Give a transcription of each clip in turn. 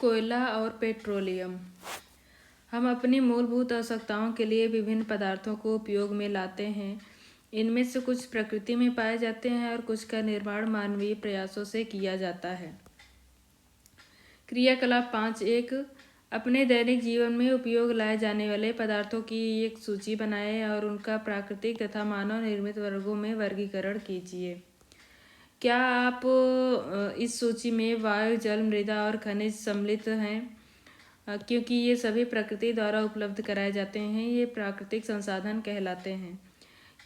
कोयला और पेट्रोलियम। हम अपनी मूलभूत आवश्यकताओं के लिए विभिन्न पदार्थों को उपयोग में लाते हैं। इनमें से कुछ प्रकृति में पाए जाते हैं और कुछ का निर्माण मानवीय प्रयासों से किया जाता है। क्रियाकलाप 5.1 अपने दैनिक जीवन में उपयोग लाए जाने वाले पदार्थों की एक सूची बनाएं और उनका प्राकृतिक तथा मानव निर्मित वर्गों में वर्गीकरण कीजिए। क्या आप इस सूची में वायु, जल, मृदा और खनिज सम्मिलित हैं? क्योंकि ये सभी प्रकृति द्वारा उपलब्ध कराए जाते हैं, ये प्राकृतिक संसाधन कहलाते हैं।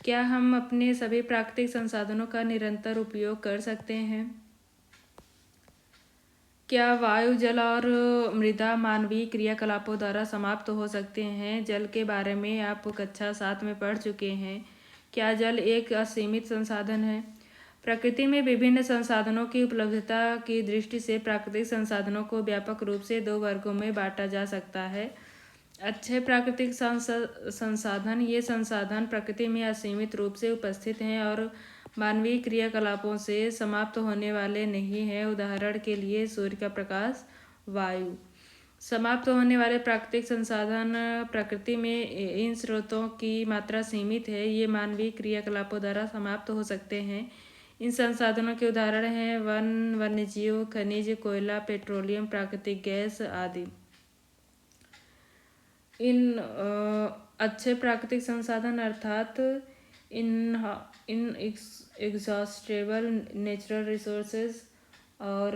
क्या हम अपने सभी प्राकृतिक संसाधनों का निरंतर उपयोग कर सकते हैं? क्या वायु, जल और मृदा मानवीय क्रियाकलापों द्वारा समाप्त हो सकते हैं? जल के बारे में आप कक्षा 7 में पढ़ चुके हैं। क्या जल एक असीमित संसाधन है? प्रकृति में विभिन्न संसाधनों की उपलब्धता की दृष्टि से प्राकृतिक संसाधनों को व्यापक रूप से 2 वर्गों में बांटा जा सकता है। अच्छे प्राकृतिक संसाधन ये संसाधन प्रकृति में असीमित रूप से उपस्थित हैं और मानवीय क्रियाकलापों से समाप्त होने वाले नहीं हैं। उदाहरण के लिए सूर्य का प्रकाश, वायु। समाप्त होने वाले प्राकृतिक संसाधन प्रकृति में इन स्रोतों की मात्रा सीमित है, ये मानवीय क्रियाकलापों द्वारा समाप्त हो सकते हैं। इन संसाधनों के उदाहरण हैं वन, वन्यजीव, खनिज, कोयला, पेट्रोलियम, प्राकृतिक गैस आदि। इन अच्छे प्राकृतिक संसाधन अर्थात इन एग्जॉस्टेबल नेचुरल रिसोर्सेज और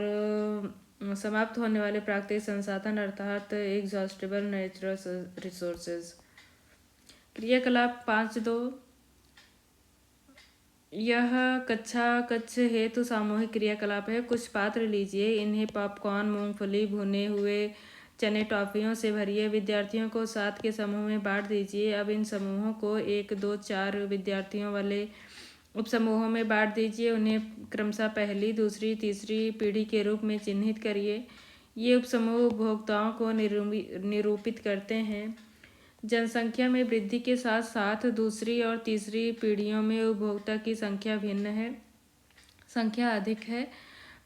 समाप्त होने वाले प्राकृतिक संसाधन अर्थात एग्जॉस्टेबल नेचुरल रिसोर्सेज। क्रियाकलाप 5.2 यह कच्छ हेतु सामूहिक क्रियाकलाप है। कुछ पात्र लीजिए, इन्हें पॉपकॉर्न, मूंगफली, भुने हुए चने, टॉफियों से भरिए। विद्यार्थियों को 7 के समूह में बांट दीजिए। अब इन समूहों को 1, 2, 4 विद्यार्थियों वाले उपसमूहों में बांट दीजिए। उन्हें क्रमशः पहली, दूसरी, तीसरी पीढ़ी के रूप में चिन्हित करिए। ये उपसमूह उपभोक्ताओं को निरूपित करते हैं। जनसंख्या में वृद्धि के साथ साथ दूसरी और तीसरी पीढ़ियों में उपभोक्ता की संख्या अधिक है।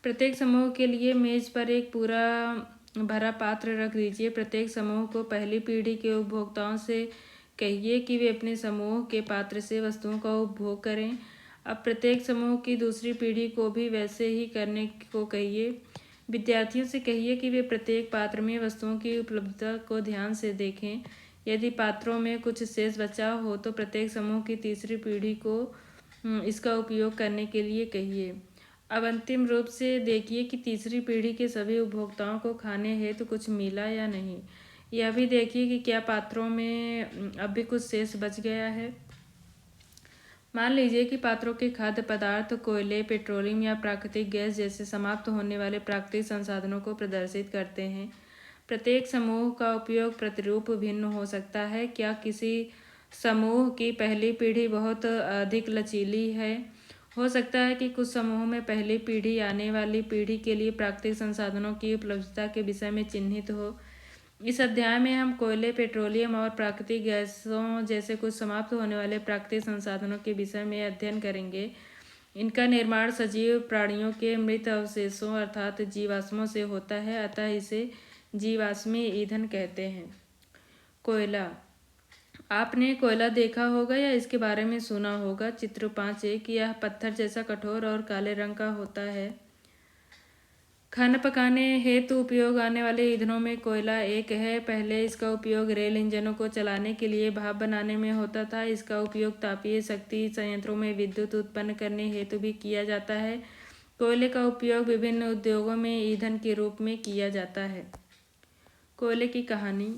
प्रत्येक समूह के लिए मेज पर एक पूरा भरा पात्र रख दीजिए। प्रत्येक समूह को पहली पीढ़ी के उपभोक्ताओं से कहिए कि वे अपने समूह के पात्र से वस्तुओं का उपभोग करें। अब प्रत्येक समूह की दूसरी पीढ़ी को भी वैसे ही करने को कहिए। विद्यार्थियों से कहिए कि वे प्रत्येक पात्र में वस्तुओं की उपलब्धता को ध्यान से देखें। यदि पात्रों में कुछ शेष बचा हो तो प्रत्येक समूह की तीसरी पीढ़ी को इसका उपयोग करने के लिए कहिए। अब अंतिम रूप से देखिए कि तीसरी पीढ़ी के सभी उपभोक्ताओं को खाने हेतु कुछ मिला या नहीं। यह भी देखिए कि क्या पात्रों में अब भी कुछ शेष बच गया है। मान लीजिए कि पात्रों के खाद्य पदार्थ कोयले, पेट्रोलियम या प्राकृतिक गैस जैसे समाप्त होने वाले प्राकृतिक संसाधनों को प्रदर्शित करते हैं। प्रत्येक समूह का उपयोग प्रतिरूप भिन्न हो सकता है। क्या किसी समूह की पहली पीढ़ी बहुत अधिक लचीली है? हो सकता है कि कुछ समूहों में पहली पीढ़ी आने वाली पीढ़ी के लिए प्राकृतिक संसाधनों की उपलब्धता के विषय में चिन्हित हो। इस अध्याय में हम कोयले, पेट्रोलियम और प्राकृतिक गैसों जैसे कुछ समाप्त होने वाले प्राकृतिक संसाधनों के विषय में अध्ययन करेंगे। इनका निर्माण सजीव प्राणियों के मृत अवशेषों अर्थात जीवाश्मों से होता है, अतः इसे जीवाश्मीय ईंधन कहते हैं। कोयला। आपने कोयला देखा होगा या इसके बारे में सुना होगा। चित्र 5.1 यह पत्थर जैसा कठोर और काले रंग का होता है। खाना पकाने हेतु उपयोग आने वाले ईंधनों में कोयला एक है। पहले इसका उपयोग रेल इंजनों को चलाने के लिए भाप बनाने में होता था। इसका उपयोग तापीय शक्ति संयंत्रों में विद्युत उत्पन्न करने हेतु भी किया जाता है। कोयले का उपयोग विभिन्न उद्योगों में ईंधन के रूप में किया जाता है। कोयले की कहानी।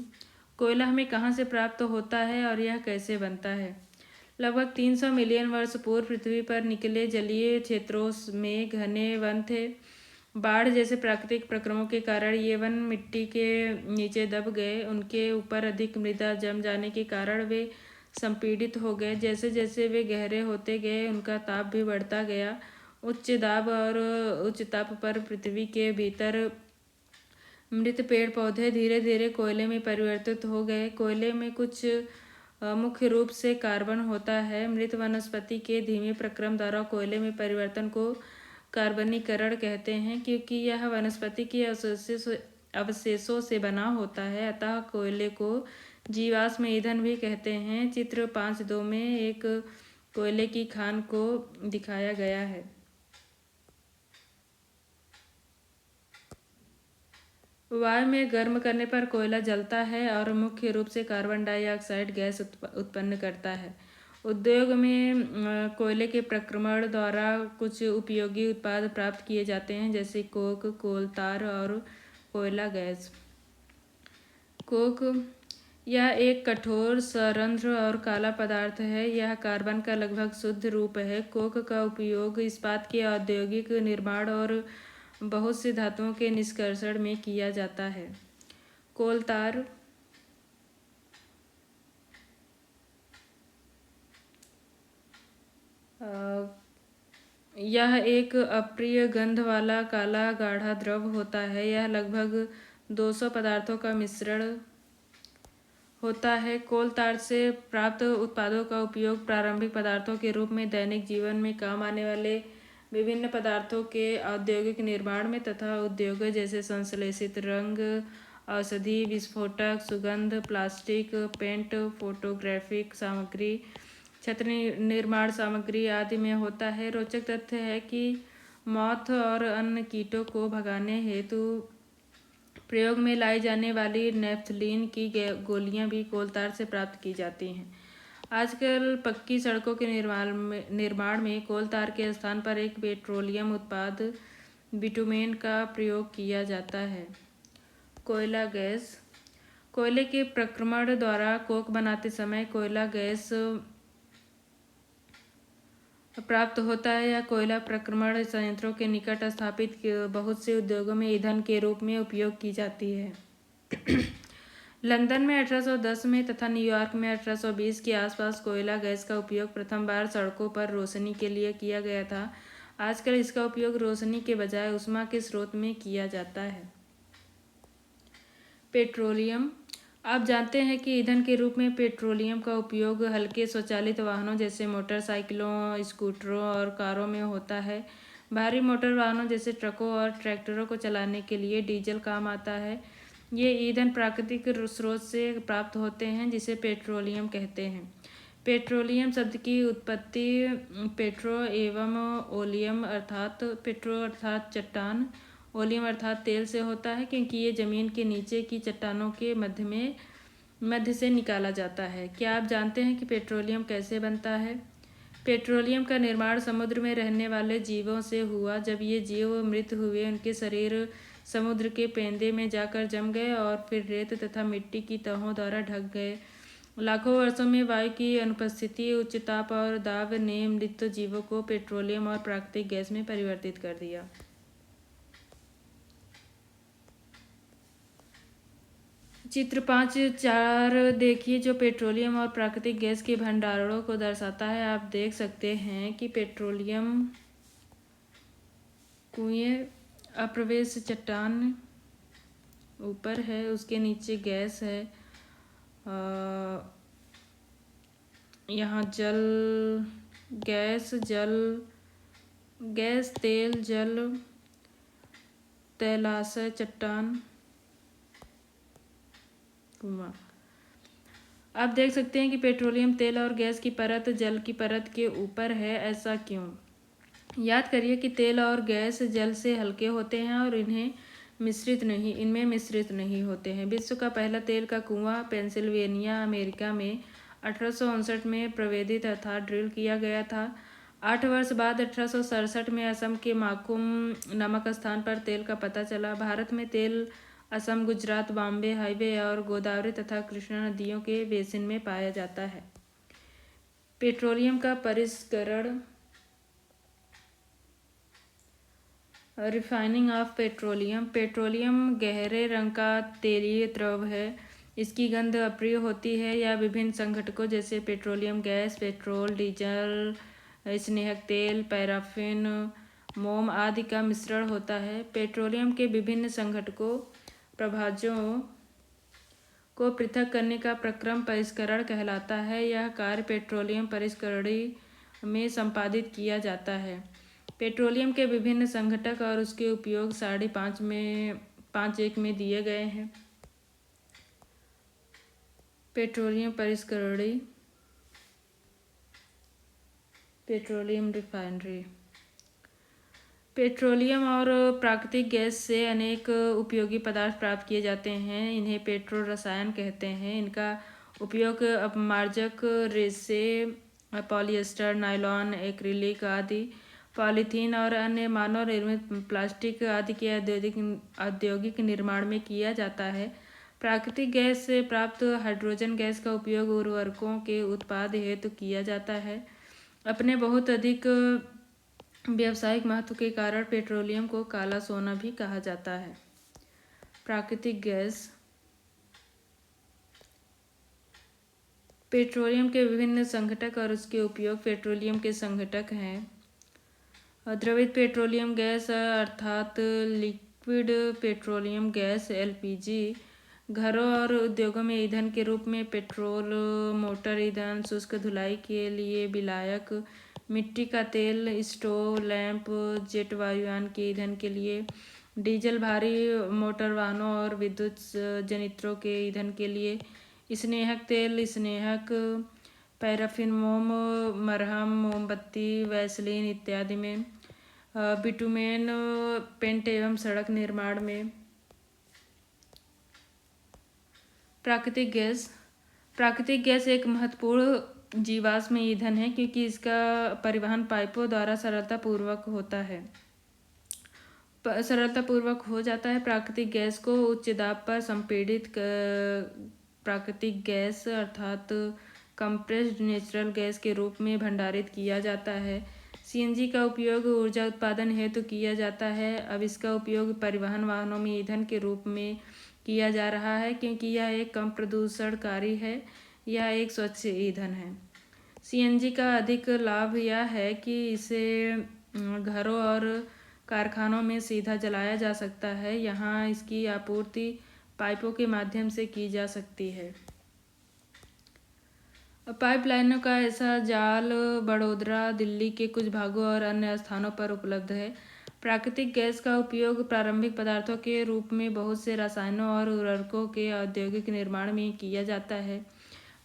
कोयला हमें कहाँ से प्राप्त होता है और यह कैसे बनता है? लगभग 300 मिलियन वर्ष पूर्व पृथ्वी पर निकले जलीय क्षेत्रों में घने वन थे। बाढ़ जैसे प्राकृतिक प्रक्रमों के कारण ये वन मिट्टी के नीचे दब गए। उनके ऊपर अधिक मृदा जम जाने के कारण वे संपीड़ित हो गए। जैसे जैसे वे गहरे होते गए उनका ताप भी बढ़ता गया। उच्च दाब और उच्च ताप पर पृथ्वी के भीतर मृत पेड़ पौधे धीरे धीरे कोयले में परिवर्तित हो गए। कोयले में कुछ मुख्य रूप से कार्बन होता है। मृत वनस्पति के धीमे प्रक्रम द्वारा कोयले में परिवर्तन को कार्बनीकरण कहते हैं, क्योंकि यह वनस्पति के अवशेषों से बना होता है, अतः कोयले को जीवाश्म ईंधन भी कहते हैं। चित्र 5.2 में एक कोयले की खान को दिखाया गया है। वायु में गर्म करने पर कोयला जलता है और मुख्य रूप से कार्बन डाइऑक्साइड गैस उत्पन्न करता है। उद्योग में कोयले के प्रक्रमण द्वारा कुछ उपयोगी उत्पाद प्राप्त किए जाते हैं, जैसे कोक, कोल तार और कोयला गैस। कोक यह एक कठोर, सरंध्र और काला पदार्थ है। यह कार्बन का लगभग शुद्ध रूप है। कोक का उपयोग इस्पात के औद्योगिक निर्माण और बहुत से धातुओं के निष्कर्षण में किया जाता है। कोल तार यह एक अप्रिय गंध वाला काला गाढ़ा द्रव होता है। यह लगभग 200 पदार्थों का मिश्रण होता है। कोल तार से प्राप्त उत्पादों का उपयोग प्रारंभिक पदार्थों के रूप में दैनिक जीवन में काम आने वाले विभिन्न पदार्थों के औद्योगिक निर्माण में तथा उद्योगों जैसे संश्लेषित रंग, औषधि, विस्फोटक, सुगंध, प्लास्टिक, पेंट, फोटोग्राफिक सामग्री, छत्र निर्माण सामग्री आदि में होता है। रोचक तथ्य है कि मॉथ और अन्य कीटों को भगाने हेतु प्रयोग में लाई जाने वाली नेफ्थलीन की गोलियां भी कोल तार से प्राप्त की जाती हैं। आजकल पक्की सड़कों के निर्माण में कोल तार के स्थान पर एक पेट्रोलियम उत्पाद बिटुमेन का प्रयोग किया जाता है। कोयला गैस कोयले के प्रक्रमण द्वारा कोक बनाते समय कोयला गैस प्राप्त होता है। यह कोयला प्रक्रमण संयंत्रों के निकट स्थापित बहुत से उद्योगों में ईंधन के रूप में उपयोग की जाती है। लंदन में 1810 में तथा न्यूयॉर्क में 1820 के आसपास कोयला गैस का उपयोग प्रथम बार सड़कों पर रोशनी के लिए किया गया था। आजकल इसका उपयोग रोशनी के बजाय ऊष्मा के स्रोत में किया जाता है। पेट्रोलियम आप जानते हैं कि ईंधन के रूप में पेट्रोलियम का उपयोग हल्के स्वचालित वाहनों जैसे मोटरसाइकिलों, स्कूटरों और कारों में होता है। भारी मोटर वाहनों जैसे ट्रकों और ट्रैक्टरों को चलाने के लिए डीजल काम आता है। ये ईंधन प्राकृतिक स्रोत से प्राप्त होते हैं, जिसे पेट्रोलियम कहते हैं। पेट्रोलियम शब्द की उत्पत्ति पेट्रो एवं ओलियम अर्थात पेट्रो अर्थात चट्टान, ओलियम अर्थात तेल से होता है, क्योंकि ये जमीन के नीचे की चट्टानों के मध्य से निकाला जाता है। क्या आप जानते हैं कि पेट्रोलियम कैसे बनता है? पेट्रोलियम का निर्माण समुद्र में रहने वाले जीवों से हुआ। जब ये जीव मृत हुए, उनके शरीर समुद्र के पेंदे में जाकर जम गए और फिर रेत तथा मिट्टी की तहों द्वारा ढक गए। लाखों वर्षों में वायु की अनुपस्थिति, उच्च ताप और दाब ने मृत जीवों को पेट्रोलियम और प्राकृतिक गैस में परिवर्तित कर दिया। चित्र 5.4 देखिए, जो पेट्रोलियम और प्राकृतिक गैस के भंडारणों को दर्शाता है। आप देख सकते हैं कि पेट्रोलियम कुएं, अप्रवेश चट्टान ऊपर है, उसके नीचे गैस है। यहाँ गैस, तेल, जल, तैलाशय, चट्टान, कुआं। आप देख सकते हैं कि पेट्रोलियम तेल और गैस की परत जल की परत के ऊपर है। ऐसा क्यों? याद करिए कि तेल और गैस जल से हल्के होते हैं और इनमें मिश्रित नहीं होते हैं। विश्व का पहला तेल का कुआं पेंसिल्वेनिया, अमेरिका में 1859 में प्रवेदित अर्थात ड्रिल किया गया था। 8 वर्ष बाद 1867 में असम के माकुम नामक स्थान पर तेल का पता चला। भारत में तेल असम, गुजरात, बॉम्बे हाईवे और गोदावरी तथा कृष्णा नदियों के बेसिन में पाया जाता है। पेट्रोलियम का परिष्करण, रिफाइनिंग ऑफ पेट्रोलियम। पेट्रोलियम गहरे रंग का तेलीय द्रव है। इसकी गंध अप्रिय होती है। यह विभिन्न संघटकों जैसे पेट्रोलियम गैस, पेट्रोल, डीजल, स्नेहक तेल, पैराफिन, मोम आदि का मिश्रण होता है। पेट्रोलियम के विभिन्न संघटकों प्रभाजों को पृथक करने का प्रक्रम परिष्करण कहलाता है। यह कार्य पेट्रोलियम परिष्करणी में संपादित किया जाता है। पेट्रोलियम के विभिन्न संघटक और उसके उपयोग सारणी 5 में 5.1 में दिए गए हैं। पेट्रोलियम परिष्करणी, पेट्रोलियम रिफाइनरी। पेट्रोलियम और प्राकृतिक गैस से अनेक उपयोगी पदार्थ प्राप्त किए जाते हैं। इन्हें पेट्रो रसायन कहते हैं। इनका उपयोग अपमार्जक रेसे, पॉलिएस्टर, नायलॉन, एक्रिलिक आदि, पॉलीथीन और अन्य मानव निर्मित प्लास्टिक आदि के औद्योगिक निर्माण में किया जाता है। प्राकृतिक गैस से प्राप्त हाइड्रोजन गैस का उपयोग उर्वरकों के उत्पाद हेतु किया जाता है। अपने बहुत अधिक व्यावसायिक महत्व के कारण पेट्रोलियम को काला सोना भी कहा जाता है। प्राकृतिक गैस। पेट्रोलियम के विभिन्न संघटक और उसके उपयोग। पेट्रोलियम के संघटक हैं द्रवित पेट्रोलियम गैस अर्थात लिक्विड पेट्रोलियम गैस एलपीजी, घरों और उद्योगों में ईंधन के रूप में पेट्रोल, मोटर ईंधन, शुष्क धुलाई के लिए विलायक, मिट्टी का तेल, स्टोव, लैंप, जेट वायुयान के ईंधन के लिए डीजल, भारी मोटर वाहनों और विद्युत जनित्रों के ईंधन के लिए स्नेहक तेल, स्नेहक, पैराफिन, मोम, मरहम, मोमबत्ती, वैसलीन इत्यादि में, बिटुमेन, पेंट एवं सड़क निर्माण में। प्राकृतिक गैस। प्राकृतिक गैस एक महत्वपूर्ण जीवाश्म ईंधन है क्योंकि इसका परिवहन पाइपों द्वारा सरलतापूर्वक हो जाता है। प्राकृतिक गैस को उच्च दाब पर संपीड़ित प्राकृतिक गैस अर्थात कंप्रेस्ड नेचुरल गैस के रूप में भंडारित किया जाता है। सीएनजी का उपयोग ऊर्जा उत्पादन हेतु किया जाता है। अब इसका उपयोग परिवहन वाहनों में ईंधन के रूप में किया जा रहा है क्योंकि यह एक कम प्रदूषणकारी है। यह एक स्वच्छ ईंधन है। सीएनजी का अधिक लाभ यह है कि इसे घरों और कारखानों में सीधा जलाया जा सकता है। यहाँ इसकी आपूर्ति पाइपों के माध्यम से की जा सकती है। पाइपलाइनों का ऐसा जाल बड़ौदा, दिल्ली के कुछ भागों और अन्य स्थानों पर उपलब्ध है। प्राकृतिक गैस का उपयोग प्रारंभिक पदार्थों के रूप में बहुत से रसायनों और उर्वरकों के औद्योगिक निर्माण में किया जाता है।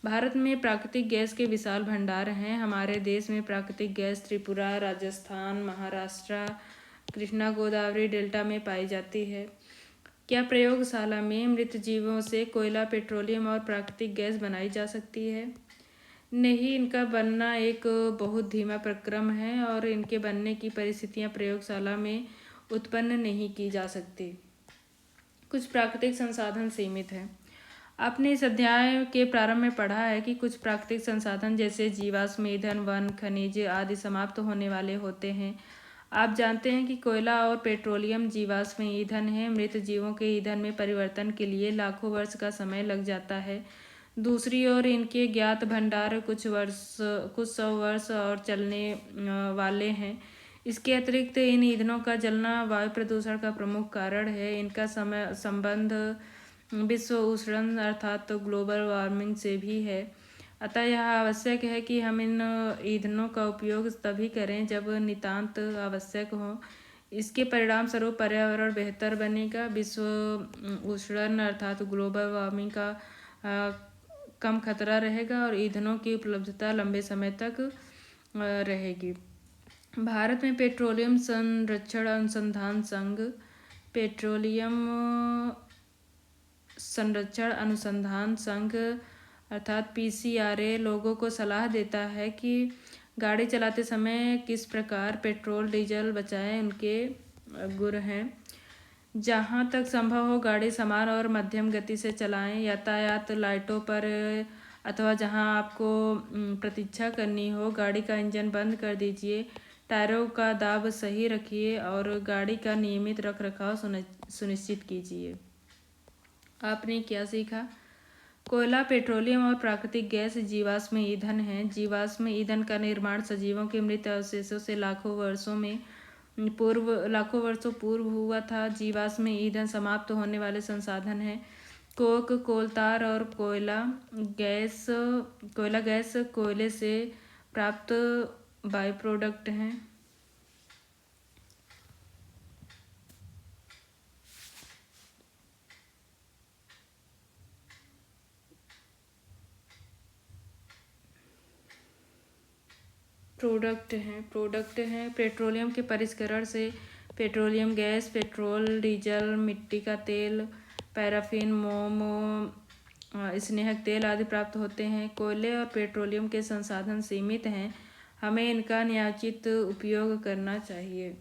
भारत में प्राकृतिक गैस के विशाल भंडार हैं। हमारे देश में प्राकृतिक गैस त्रिपुरा, राजस्थान, महाराष्ट्र, कृष्णा गोदावरी डेल्टा में पाई जाती है। क्या प्रयोगशाला में मृत जीवों से कोयला, पेट्रोलियम और प्राकृतिक गैस बनाई जा सकती है? नहीं, इनका बनना एक बहुत धीमा प्रक्रम है और इनके बनने की परिस्थितियां प्रयोगशाला में उत्पन्न नहीं की जा सकती। कुछ प्राकृतिक संसाधन सीमित हैं। आपने इस अध्याय के प्रारंभ में पढ़ा है कि कुछ प्राकृतिक संसाधन जैसे जीवाश्म ईंधन, वन, खनिज आदि समाप्त होने वाले होते हैं। आप जानते हैं कि कोयला और पेट्रोलियम जीवाश्म ईंधन है। मृत जीवों के ईंधन में परिवर्तन के लिए लाखों वर्ष का समय लग जाता है। दूसरी ओर इनके ज्ञात भंडार कुछ सौ वर्ष और चलने वाले हैं। इसके अतिरिक्त इन ईंधनों का जलना वायु प्रदूषण का प्रमुख कारण है। इनका संबंध विश्व उष्णन अर्थात ग्लोबल वार्मिंग से भी है। अतः यह आवश्यक है कि हम इन ईंधनों का उपयोग तभी करें जब नितांत आवश्यक हो। इसके परिणाम स्वरूप पर्यावरण बेहतर बनेगा। विश्व उष्णन अर्थात ग्लोबल वार्मिंग का कम खतरा रहेगा और ईंधनों की उपलब्धता लंबे समय तक रहेगी। भारत में पेट्रोलियम संरक्षण अनुसंधान संघ, पेट्रोलियम संरक्षण अनुसंधान संघ अर्थात पीसीआरए लोगों को सलाह देता है कि गाड़ी चलाते समय किस प्रकार पेट्रोल डीजल बचाएं। उनके गुर हैं। जहाँ तक संभव हो गाड़ी समान और मध्यम गति से चलाएं। यातायात लाइटों पर अथवा जहाँ आपको प्रतीक्षा करनी हो गाड़ी का इंजन बंद कर दीजिए। टायरों का दाब सही रखिए और गाड़ी का नियमित रखरखाव सुनिश्चित कीजिए। आपने क्या सीखा? कोयला, पेट्रोलियम और प्राकृतिक गैस जीवाश्म ईंधन हैं। जीवाश्म ईंधन का निर्माण सजीवों के मृत अवशेषों से लाखों वर्षों पूर्व हुआ था। जीवाश्म ईंधन समाप्त होने वाले संसाधन हैं। कोक, कोलतार और कोयला गैस कोयले से प्राप्त बाई प्रोडक्ट हैं। प्रोडक्ट हैं पेट्रोलियम के परिष्करण से पेट्रोलियम गैस, पेट्रोल, डीजल, मिट्टी का तेल, पैराफिन, मोम, स्नेहक तेल आदि प्राप्त होते हैं। कोयले और पेट्रोलियम के संसाधन सीमित हैं, हमें इनका न्यायोचित उपयोग करना चाहिए।